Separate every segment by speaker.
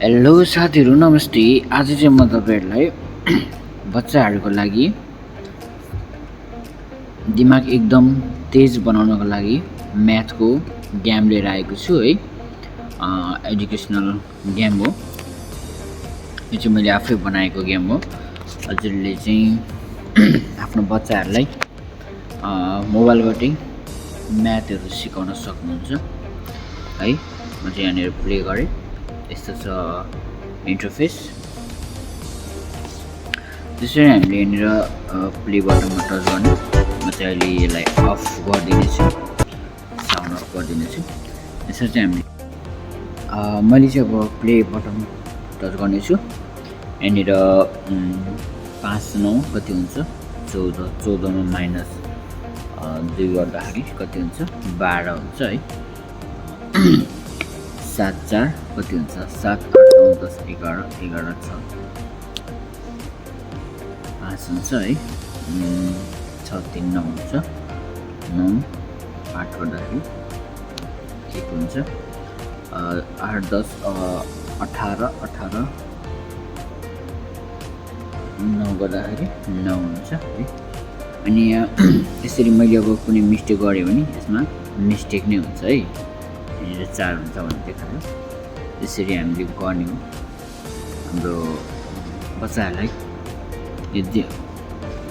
Speaker 1: Hello साथीहरू नमस्ते। आज चाहिँ म तपाईहरुलाई बच्चाहरूको लागि दिमाग एकदम तेज बनाउनको लागि म्याथको गेम लिएर आएको छु है। एजुकेसनल गेम हो यो चाहिँ, मैले आफै बनाएको गेम हो। हजुरले चाहिँ आफ्नो बच्चाहरूलाई मोबाइलबाटै म्याथहरू सिकाउन सक्नुहुन्छ है। म चाहिँ यहाँनिर प्ले गरेँ। यस्तो छ इन्टरफेस। त्यसरी हामीले यहाँनिर प्ले बटनमा टच गर्ने। म चाहिँ अहिले यसलाई अफ गरिदिनेछु, साउन्ड अफ गरिदिनेछु। यसरी चाहिँ हामीले मैले चाहिँ अब प्ले बटन टच गर्नेछु। यहाँनिर 5 9 कति हुन्छ, 14 14 मा -2 गर्दाखेरि कति हुन्छ, 12 हुन्छ है। 7 4 कति हुन्छ, 7 8 9 10 11 11 6 5 हुन्छ है। 6 3 9 हुन्छ, 9 8 गर्दाखेरि 1 हुन्छ, 8 10 18 18 9 गर्दाखेरि 9 हुन्छ है। अनि यसरी मैले अब कुनै मिस्टेक गरेँ भने यसमा मिस्टेक नै हुन्छ है। यहाँनिर 4 हुन्छ भन्ने देखायो। यसरी हामीले गर्ने हो। हाम्रो बच्चाहरूलाई यदि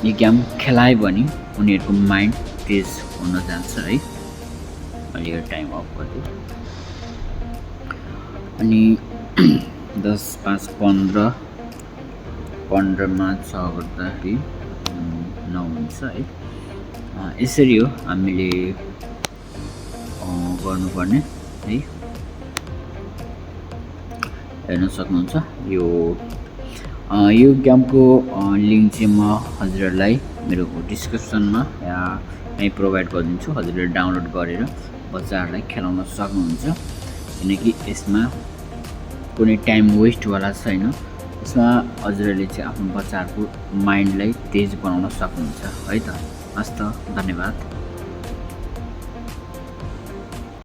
Speaker 1: यो गेम खेलायो भने उनीहरूको माइन्ड तेज हुन जान्छ है। मैले यो टाइम अफ गरिदिएँ। अनि 10 5 15 15 मा 6 गर्दाखेरि 9 हुन्छ है। यसरी हो हामीले गर्नुपर्ने है। हेर्न सक्नुहुन्छ यो गेमको लिङ्क चाहिँ म हजुरहरूलाई मेरो डिस्क्रिप्सनमा या यहीँ प्रोभाइड गरिदिन्छु। हजुरले डाउनलोड गरेर बच्चाहरूलाई खेलाउन सक्नुहुन्छ, किनकि यसमा कुनै टाइम वेस्टवाला छैन। यसमा हजुरहरूले चाहिँ आफ्नो बच्चाहरूको माइन्डलाई तेज बनाउन सक्नुहुन्छ है त। हस् त, धन्यवाद।